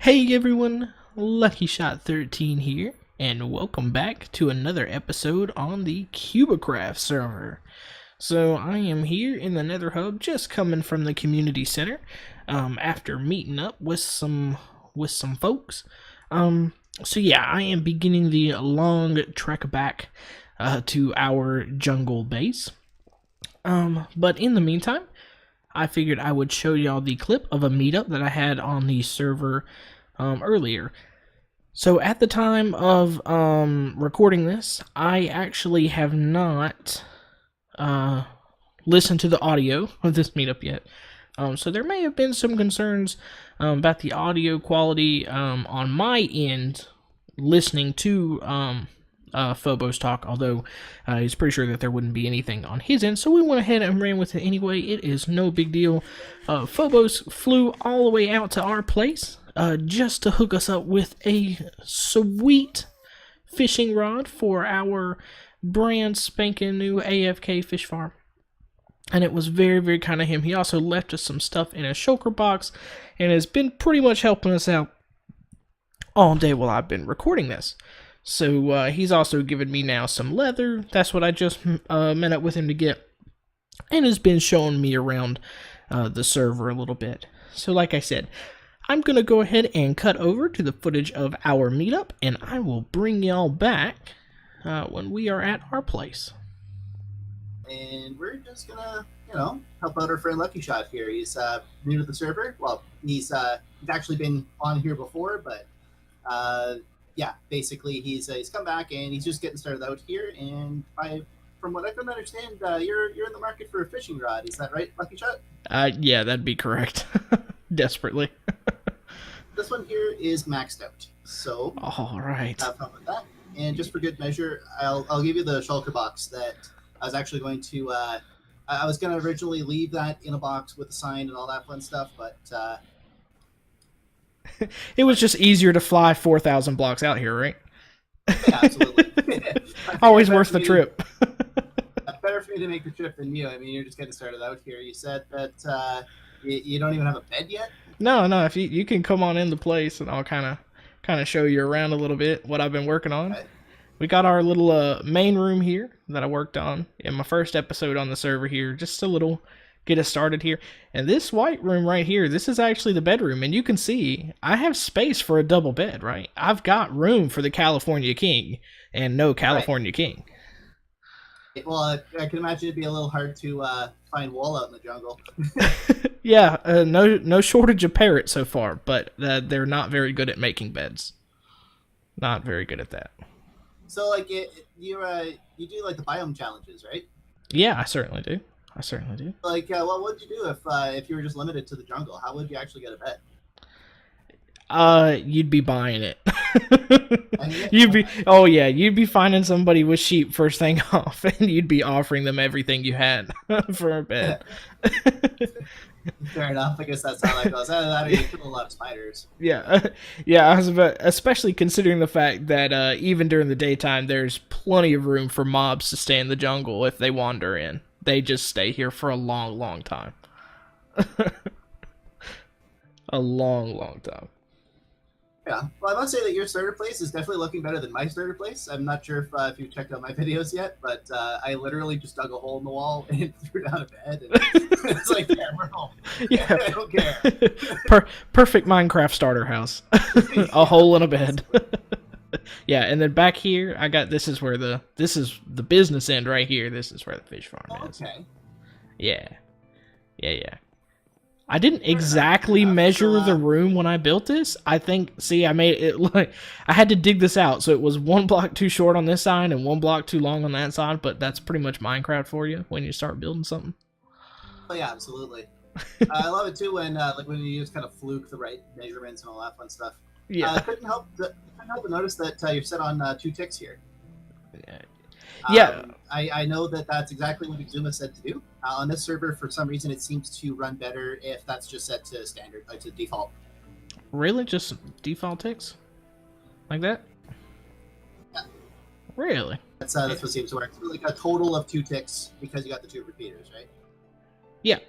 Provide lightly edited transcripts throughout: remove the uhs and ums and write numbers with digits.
Hey everyone, Lucky Shot 13 here, and welcome back to another episode on the Kubikraft server. So I am here in the Nether Hub, just coming from the community center, after meeting up with some folks. So yeah, I am beginning the long trek back to our jungle base. But in the meantime, I figured I would show y'all the clip of a meetup that I had on the server earlier. So at the time of recording this, I actually have not listened to the audio of this meetup yet. So there may have been some concerns about the audio quality on my end listening to Phobos talk, although he's pretty sure that there wouldn't be anything on his end, so we went ahead and ran with it anyway. It is no big deal. Phobos flew all the way out to our place just to hook us up with a sweet fishing rod for our brand spanking new AFK fish farm. And it was very, very kind of him. He also left us some stuff in a shulker box and has been pretty much helping us out all day while I've been recording this. So he's also given me now some leather. That's what I just met up with him to get. And has been showing me around the server a little bit. So like I said, I'm going to go ahead and cut over to the footage of our meetup. And I will bring y'all back when we are at our place. And we're just going to, help out our friend Lucky Shot here. He's new to the server. Well, he's actually been on here before, but... yeah, basically he's come back and he's just getting started out here. And from what I can understand, you're in the market for a fishing rod. Is that right, Lucky Shot? Yeah, that'd be correct. Desperately. This one here is maxed out, so all right. Have fun with that. And just for good measure, I'll give you the shulker box that I was actually going to. I was going to originally leave that in a box with a sign and all that fun stuff, but It was just easier to fly 4,000 blocks out here, right? yeah, absolutely. Always worth the trip. Better for me to make the trip than you. I mean, you're just getting started out here. You said that you don't even have a bed yet. No, if you can come on in the place, and I'll kind of show you around a little bit what I've been working on. Okay. We got our little main room here that I worked on in my first episode on the server here. Just a little get us started here. And this white room right here, this is actually the bedroom. And you can see I have space for a double bed, right? I've got room for the California King and no California King. Well, I can imagine it'd be a little hard to find wool out in the jungle. Yeah, no shortage of parrots so far, but they're not very good at making beds. Not very good at that. So, like, you do like the biome challenges, right? Yeah, I certainly do. Like, what would you do if you were just limited to the jungle? How would you actually get a bed? You'd be buying it. You'd be finding somebody with sheep first thing off, and you'd be offering them everything you had for a bed. Fair enough. I guess that's how that goes. That you kill a lot of spiders. Yeah. I was especially considering the fact that even during the daytime, there's plenty of room for mobs to stay in the jungle if they wander in. They just stay here for a long, long time. A long, long time. Yeah, well, I must say that your starter place is definitely looking better than my starter place. I'm not sure if you've checked out my videos yet, but I literally just dug a hole in the wall and threw down a bed. And it's like, yeah, we're home. Yeah, I don't care. Perfect Minecraft starter house. A hole in a bed. Yeah, and then back here, I got this is the business end right here. This is where the fish farm is. Okay. Yeah. I didn't exactly measure the room when I built this. I think, I made it like I had to dig this out, so it was 1 block too short on this side and 1 block too long on that side. But that's pretty much Minecraft for you when you start building something. Oh yeah, absolutely. I love it too when when you just kind of fluke the right measurements and all that fun stuff. Yeah. I couldn't help but notice that you're set on 2 ticks here. Yeah. I know that that's exactly what Exuma said to do. On this server, for some reason, it seems to run better if that's just set to standard, like to default. Really? Just default ticks? Like that? Yeah. Really? That's what seems to work. It's like a total of 2 ticks because you got the 2 repeaters, right? Yeah.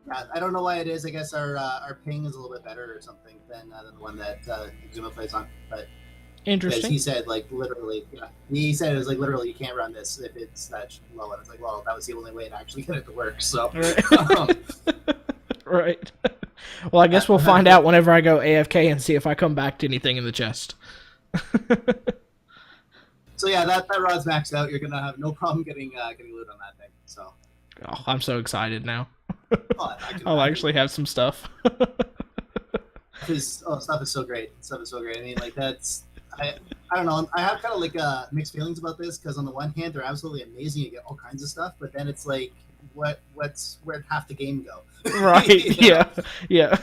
Yeah, I don't know why it is. I guess our ping is a little bit better or something than the one that Exuma plays on, but. Interesting. He said, like, literally, he said it was like literally you can't run this if it's that low. And it's like, well, that was the only way to actually get it to work. So, right. Right. Well, I guess we'll find out whenever I go AFK and see if I come back to anything in the chest. So yeah, that rod's maxed out. You're gonna have no problem getting loot on that thing. So. Oh, I'm so excited now. I'll actually have some stuff. Stuff is so great. I mean, like that's. I don't know. I have kind of like mixed feelings about this because on the one hand, they're absolutely amazing. You get all kinds of stuff, but then it's like, where'd half the game go? Right. Yeah. You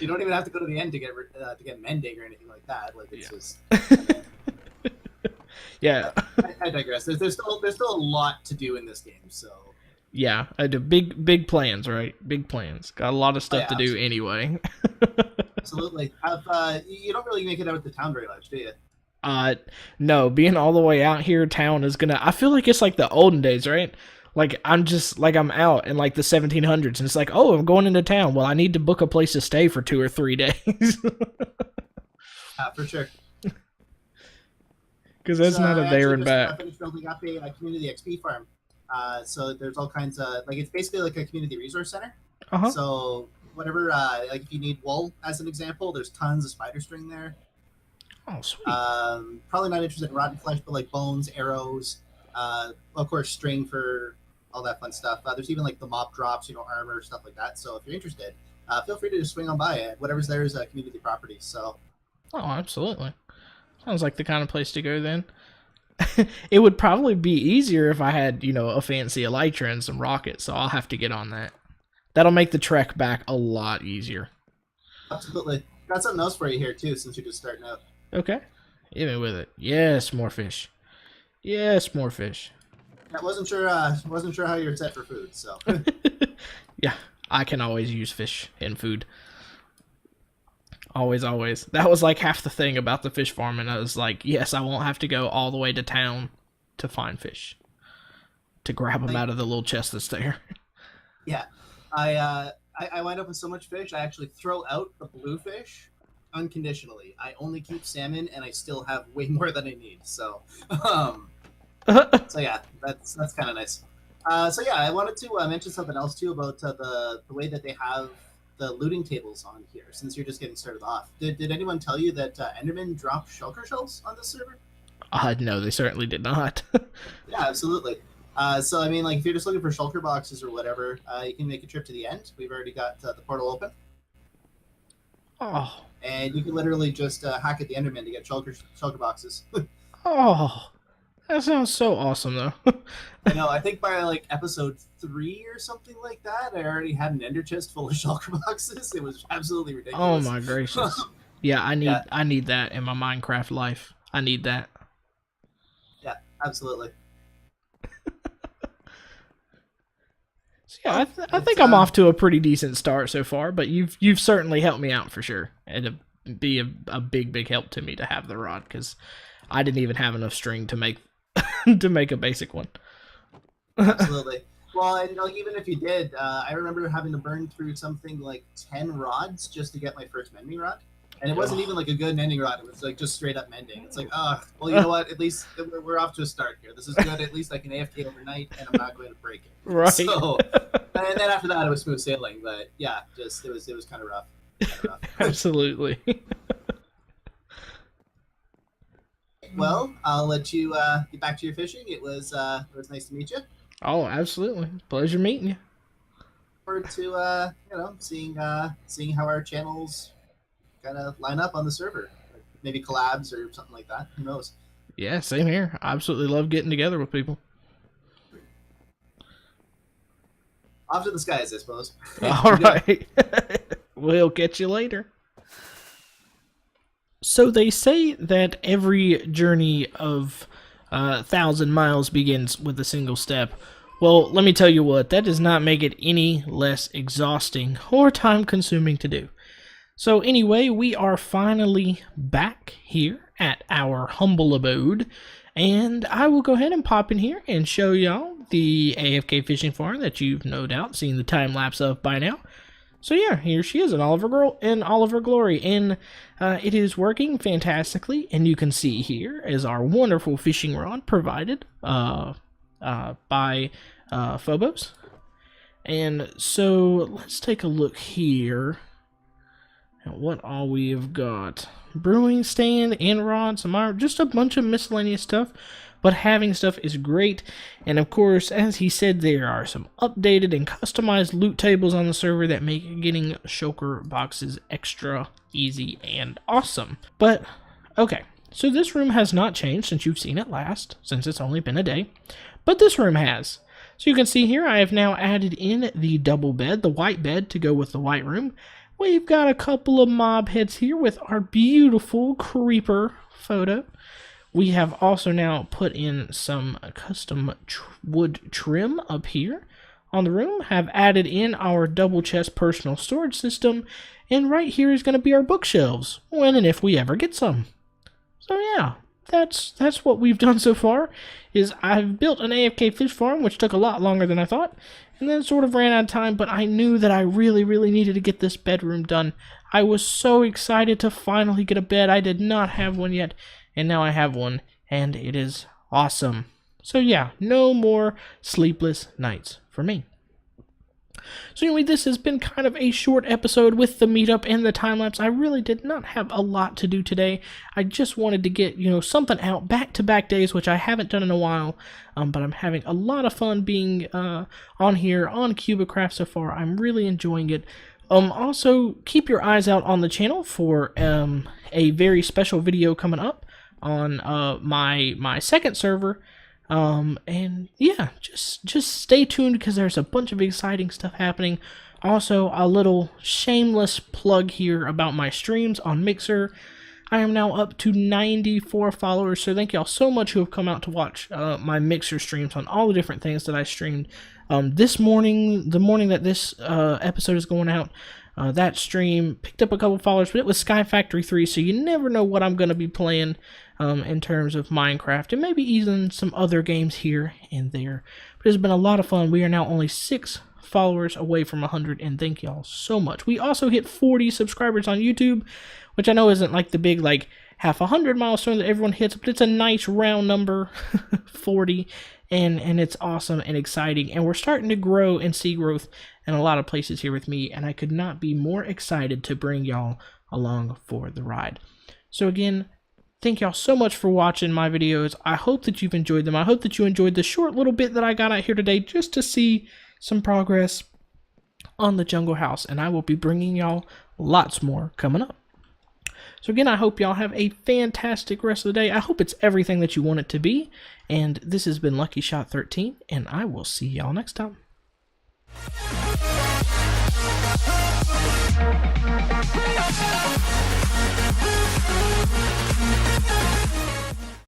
don't even have to go to the end to get mending or anything like that. Like it's just. Yeah. I digress. There's still a lot to do in this game. So. Yeah, I do big plans, right? Big plans. Got a lot of stuff to do absolutely. Anyway. Absolutely. You don't really make it out of the town very much, do you? No. Being all the way out here, town is gonna. I feel like it's like the olden days, right? Like I'm out in like the 1700s, and it's like, oh, I'm going into town. Well, I need to book a place to stay for 2 or 3 days. For sure. Because that's not a there and back. I finished building up a community XP farm. So there's all kinds of it's basically like a community resource center. Uh-huh. So whatever, like if you need wool as an example, there's tons of spider string there. Oh, sweet. Probably not interested in rotten flesh, but like bones, arrows, of course string for all that fun stuff. There's even like the mob drops, armor, stuff like that. So if you're interested, feel free to just swing on by. Whatever's there is a community property. So. Oh, absolutely. Sounds like the kind of place to go then. It would probably be easier if I had, a fancy elytra and some rockets, so I'll have to get on that. That'll make the trek back a lot easier. Absolutely. Got something else for you here, too, since you're just starting out. Okay. Hit me with it. Yes, more fish. Yes, more fish. I wasn't sure how you're set for food. So Yeah, I can always use fish in food. Always, always. That was like half the thing about the fish farm, and I was like, yes, I won't have to go all the way to town to find fish, to grab them out of the little chest that's there. yeah, I wind up with so much fish. I actually throw out the bluefish unconditionally. I only keep salmon, and I still have way more than I need. So, so yeah, that's kind of nice. So yeah, I wanted to mention something else too about the way that they have the looting tables on here. Since you're just getting started off, did anyone tell you that Enderman drop shulker shells on this server? No, they certainly did not. Yeah, absolutely. So I mean, like if you're just looking for shulker boxes or whatever, you can make a trip to the end. We've already got the portal open, Oh, and you can literally just hack at the Enderman to get shulker boxes. oh, that sounds so awesome, though. I know. I think by like episode 3 or something like that, I already had an ender chest full of shulker boxes. It was absolutely Oh ridiculous. my gracious! Yeah, Yeah. I need that in my Minecraft life. I need that. Yeah, absolutely. So yeah, Well, I think it's, I'm off to a pretty decent start so far. But you've certainly helped me out for sure, and it'd be a big help to me to have the rod because I didn't even have enough string to make to make a basic one. absolutely. Well, and like, even if you did, I remember having to burn through something like 10 rods just to get my first mending rod. And it wasn't even like a good mending rod. It was like just straight up mending. It's like, well, you know what? At least we're off to a start here. This is good. At least I can AFK overnight and I'm not going to break it. Right. So, and then after that, it was smooth sailing. But yeah, just it was kind of rough. Absolutely. Well, I'll let you get back to your fishing. It was nice to meet you. Oh, absolutely. Pleasure meeting you. Forward to seeing how our channels kind of line up on the server. Maybe collabs or something like that. Who knows? Yeah, same here. I absolutely love getting together with people. Off to the skies, I suppose. All right. We'll catch you later. So they say that every journey of 1,000 miles begins with a single step. Well, let me tell you what, that does not make it any less exhausting or time-consuming to do. So anyway, we are finally back here at our humble abode, and I will go ahead and pop in here and show y'all the AFK fishing farm that you've no doubt seen the time-lapse of by now. So yeah, here she is in all of her glory, and it is working fantastically, and you can see here is our wonderful fishing rod provided by Phobos. And so let's take a look here at what all we have got. Brewing stand, end rod, some iron, just a bunch of miscellaneous stuff. But having stuff is great, and of course, as he said, there are some updated and customized loot tables on the server that make getting shulker boxes extra easy and awesome. But, okay, so this room has not changed since you've seen it last, since it's only been a day, but this room has. So you can see here, I have now added in the double bed, the white bed to go with the white room. We've got a couple of mob heads here with our beautiful creeper photo. We have also now put in some custom wood trim up here on the room, have added in our double chest personal storage system, and right here is going to be our bookshelves, when and if we ever get some. So yeah, that's what we've done so far, is I've built an AFK fish farm, which took a lot longer than I thought, and then sort of ran out of time, but I knew that I really needed to get this bedroom done. I was so excited to finally get a bed. I did not have one yet, and now I have one, and it is awesome. So yeah, no more sleepless nights for me. So anyway, this has been kind of a short episode with the meetup and the time-lapse. I really did not have a lot to do today. I just wanted to get, something out back-to-back days, which I haven't done in a while. But I'm having a lot of fun being on here on Kubikraft so far. I'm really enjoying it. Also, keep your eyes out on the channel for a very special video coming up on my second server, and yeah, just stay tuned because there's a bunch of exciting stuff happening. Also, a little shameless plug here about my streams on Mixer. I am now up to 94 followers, so thank y'all so much who have come out to watch my mixer streams on all the different things that I streamed. This morning, the morning that this episode is going out, that stream picked up a couple followers, but it was Sky Factory 3, so you never know what I'm going to be playing in terms of Minecraft, and maybe even some other games here and there. But it's been a lot of fun. We are now only 6 followers away from 100, and thank y'all so much. We also hit 40 subscribers on YouTube, which I know isn't like the big like half 100 milestone that everyone hits, but it's a nice round number, 40, and it's awesome and exciting, and we're starting to grow and see growth in a lot of places here with me, and I could not be more excited to bring y'all along for the ride. So again, thank y'all so much for watching my videos. I hope that you've enjoyed them. I hope that you enjoyed the short little bit that I got out here today just to see some progress on the jungle house, and I will be bringing y'all lots more coming up. So again, I hope y'all have a fantastic rest of the day. I hope it's everything that you want it to be, and this has been Lucky Shot 13, and I will see y'all next time.